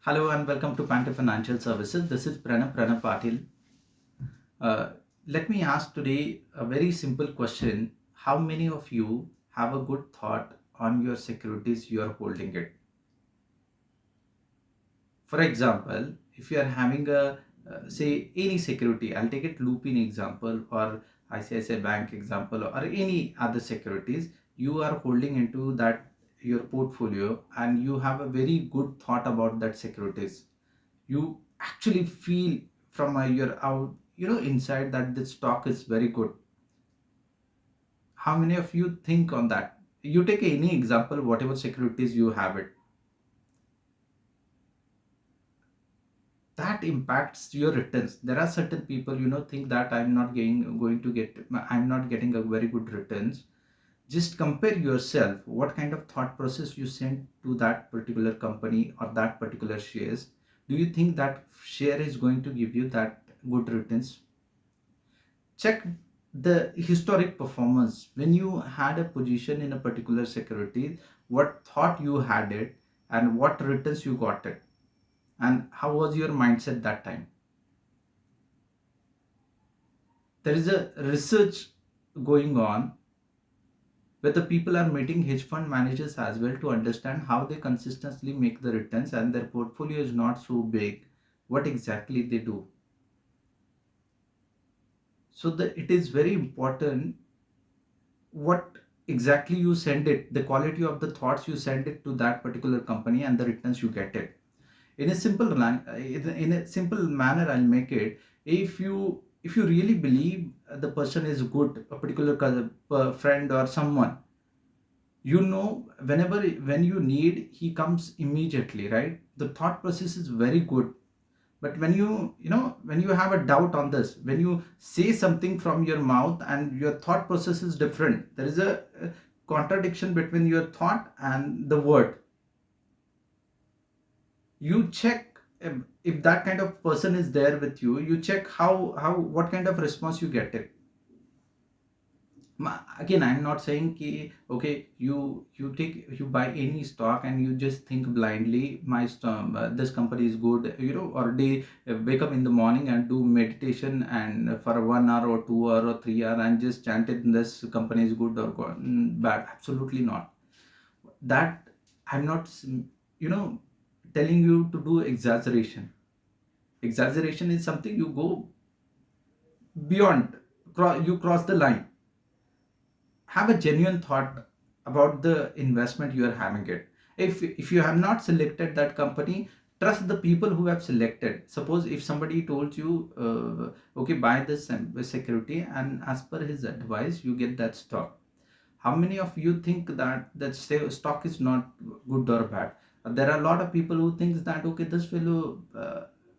Hello and welcome to Panther Financial Services. This is Pranav Patil. Uh, Let me ask today a very simple question. How many of you have a good thought on your securities you are holding it? For example, if you are having say any security, I'll take it Lupin example or ICICI Bank example or any other securities you are holding into that your portfolio and you have a very good thought about that securities. You actually feel from your out inside that the stock is very good. How many of you think on that? You take any example, whatever securities you have it, that impacts your returns. There are certain people think that I'm not getting a very good returns. Just compare yourself what kind of thought process you sent to that particular company or that particular shares. Do you think that share is going to give you that good returns? Check the historic performance when you had a position in a particular security, what thought you had it and what returns you got it, and how was your mindset that time. There is a research going on where the people are meeting hedge fund managers as well to understand how they consistently make the returns and their portfolio is not so big, what exactly they do. So that it is very important what exactly you send it, the quality of the thoughts you send it to that particular company and the returns you get it. In a in a simple manner, I'll make it. If you really believe the person is good, a particular friend or someone, whenever when you need, he comes immediately, right? The thought process is very good. But when you have a doubt on this, when you say something from your mouth and your thought process is different, there is a contradiction between your thought and the word. You check if that kind of person is there with you. You check how what kind of response you get it. Again, I'm not saying ki okay, you buy any stock and you just think blindly, this company is good, or they wake up in the morning and do meditation and for 1 hour or 2 hour or 3 hour and just chant it, this company is good or bad. Absolutely not. That I'm not you know telling you to do exaggeration. Exaggeration is something you go beyond, you cross the line. Have a genuine thought about the investment you are having it. If you have not selected that company, trust the people who have selected. Suppose if somebody told you, okay, buy this security, and as per his advice you get that stock, how many of you think that stock is not good or bad? There are a lot of people who thinks that okay, this fellow,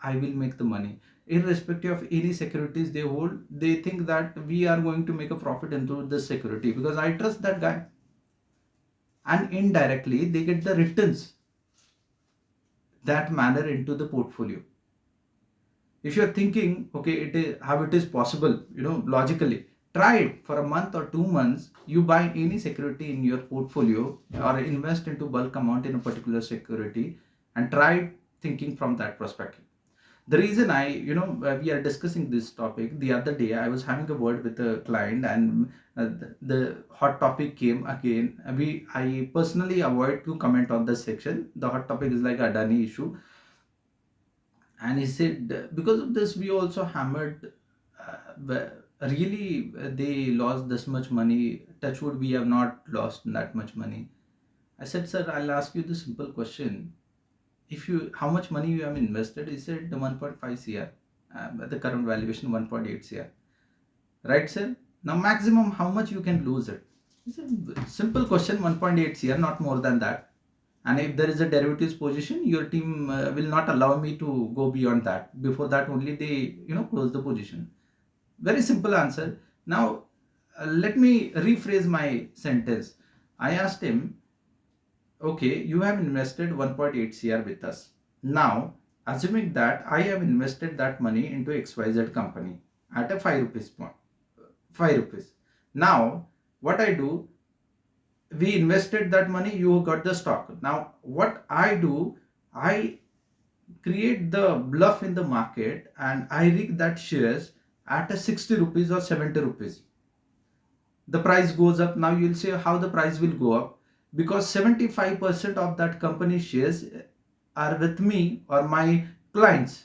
I will make the money. Irrespective of any securities they hold, they think that we are going to make a profit into this security because I trust that guy, and indirectly they get the returns that manner into the portfolio. If you're thinking okay, it is how it is possible, logically, try it for a month or 2 months. You buy any security in your portfolio or invest into bulk amount in a particular security and try thinking from that perspective. The reason we are discussing this topic, the other day I was having a word with a client, and the hot topic came again. I personally avoid to comment on this section. The hot topic is like Adani issue, and he said because of this we also hammered, really, they lost this much money. Touchwood, we have not lost that much money. I said, sir, I'll ask you the simple question. If you How much money you have invested? He said the 1.5 cr, the current valuation 1.8 cr, right sir? Now maximum how much you can lose it? He said simple question, 1.8 cr, not more than that. And if there is a derivatives position, your team will not allow me to go beyond that. Before that only they close the position. Very simple answer. Now let me rephrase my sentence. I asked him, okay, you have invested 1.8 cr with us. Now, assuming that I have invested that money into XYZ company at a 5 rupees point, 5 rupees. Now, what I do, we invested that money, you got the stock. Now, what I do, I create the bluff in the market and I rig that shares at a 60 rupees or 70 rupees. The price goes up. Now you'll say how the price will go up, because 75% of that company shares are with me or my clients,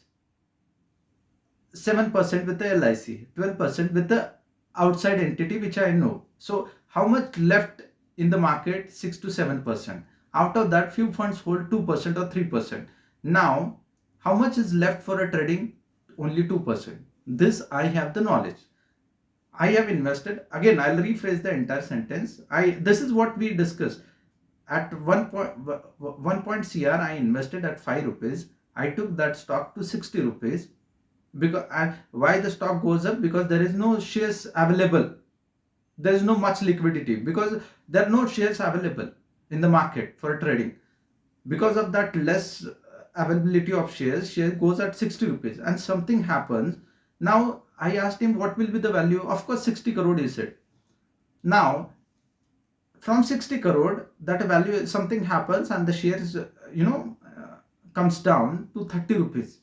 7% with the LIC, 12% with the outside entity which I know. So how much left in the market? 6 to 7%. Out of that, few funds hold 2% or 3%. Now, how much is left for a trading? Only 2%. This I have the knowledge. I have invested. Again, I'll rephrase the entire sentence. This is what we discussed. At 1 point CR, I invested at 5 rupees. I took that stock to 60 rupees. Because, and why the stock goes up? Because there is no shares available. There is no much liquidity because there are no shares available in the market for trading. Because of that less availability of shares, share goes at 60 rupees and something happens. Now I asked him what will be the value. Of course 60 crore he said. Now from 60 crore, that value, something happens and the shares comes down to 30 rupees.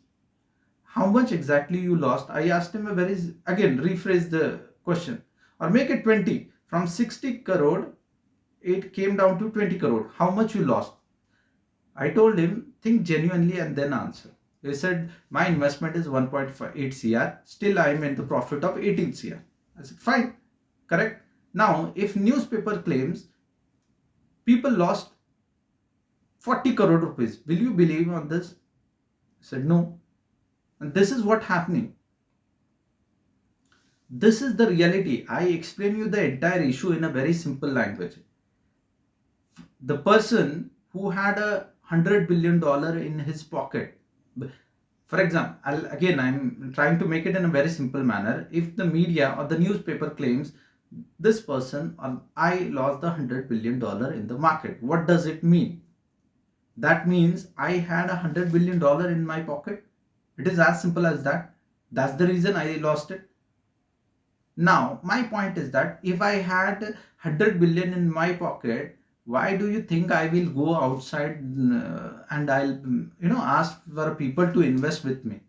How much exactly you lost? I asked him a very, again rephrase the question, or make it 20. From 60 crore it came down to 20 crore. How much you lost? I told him, think genuinely and then answer. He said, my investment is 1.8 CR. Still I am in the profit of 18 CR. I said, fine, correct. Now, if newspaper claims people lost 40 crore rupees, will you believe on this? I said, no. And this is what happening. This is the reality. I explain you the entire issue in a very simple language. The person who had $100 billion in his pocket, for example, I'm trying to make it in a very simple manner. If the media or the newspaper claims this person or I lost the $100 billion in the market, what does it mean? That means I had $100 billion in my pocket. It is as simple as that. That's the reason I lost it. Now, my point is that if I had 100 billion in my pocket, why do you think I will go outside and I'll ask for people to invest with me?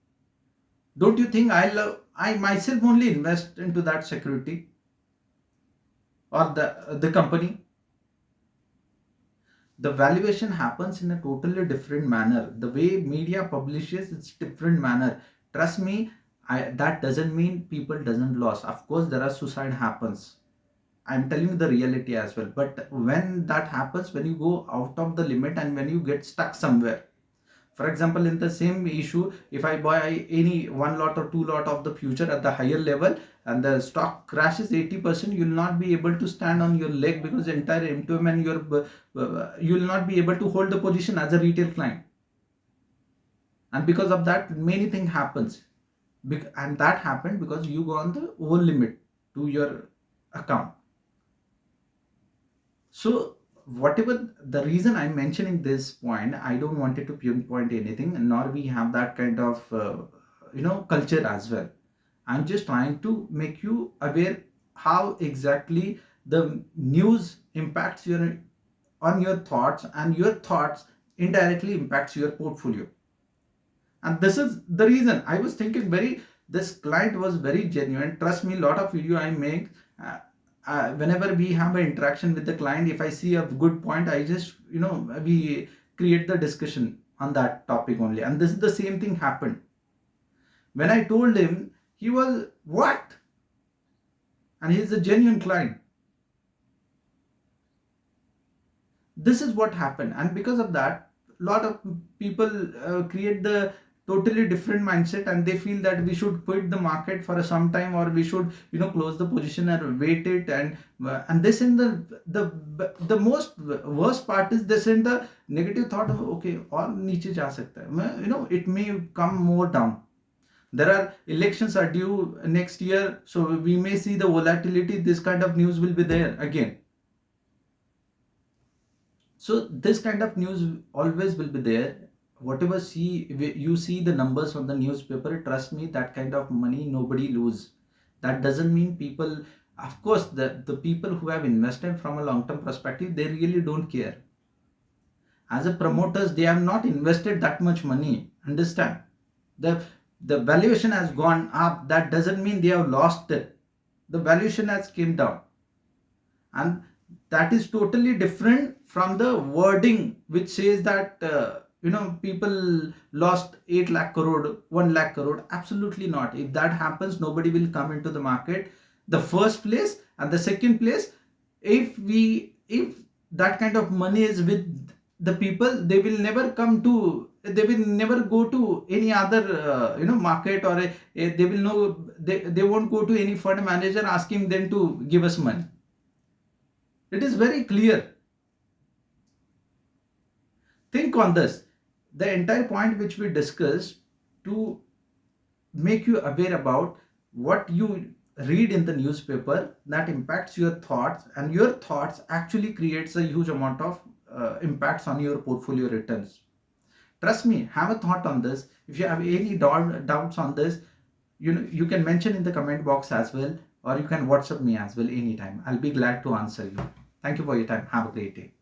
Don't you think I myself only invest into that security or the company? The valuation happens in a totally different manner. The way media publishes, it's different manner. Trust me, that doesn't mean people doesn't lose. Of course, there are suicide happens. I'm telling you the reality as well. But when that happens, when you go out of the limit and when you get stuck somewhere, for example, in the same issue, if I buy any one lot or two lot of the future at the higher level and the stock crashes 80%, you will not be able to stand on your leg because the entire MTM and you will not be able to hold the position as a retail client. And because of that, many things happens. And that happened because you go on the over limit to your account. So whatever the reason I'm mentioning this point, I don't want it to pinpoint anything, nor we have that kind of culture as well. I'm just trying to make you aware how exactly the news impacts your thoughts, and your thoughts indirectly impacts your portfolio. And this is the reason I was thinking this client was very genuine. Trust me, a lot of video I make, whenever we have an interaction with the client, if I see a good point, I just we create the discussion on that topic only. And this is the same thing happened when I told him. He was, what? And he's a genuine client. This is what happened. And because of that, a lot of people create the totally different mindset, and they feel that we should quit the market for some time, or we should close the position and wait it. And this in the most worst part is this in the negative thought of, okay, or niche ja sakta hai, it may come more down. There are elections are due next year, so we may see the volatility. This kind of news will be there again. So this kind of news always will be there. Whatever you see the numbers on the newspaper, trust me, that kind of money nobody lose. That doesn't mean people, of course, the people who have invested from a long term perspective, they really don't care. As a promoters, they have not invested that much money. Understand? The the valuation has gone up. That doesn't mean they have lost it. The valuation has came down, and that is totally different from the wording which says that people lost 8 lakh crore, 1 lakh crore. Absolutely not. If that happens, nobody will come into the market. The first place and the second place, if that kind of money is with the people, they will never go to any other market, or they will know, they won't go to any fund manager asking them to give us money. It is very clear. Think on this. The entire point which we discussed, to make you aware about what you read in the newspaper, that impacts your thoughts, and your thoughts actually creates a huge amount of impacts on your portfolio returns. Trust me, have a thought on this. If you have any doubts on this, you can mention in the comment box as well, or you can WhatsApp me as well anytime. I'll be glad to answer you. Thank you for your time. Have a great day.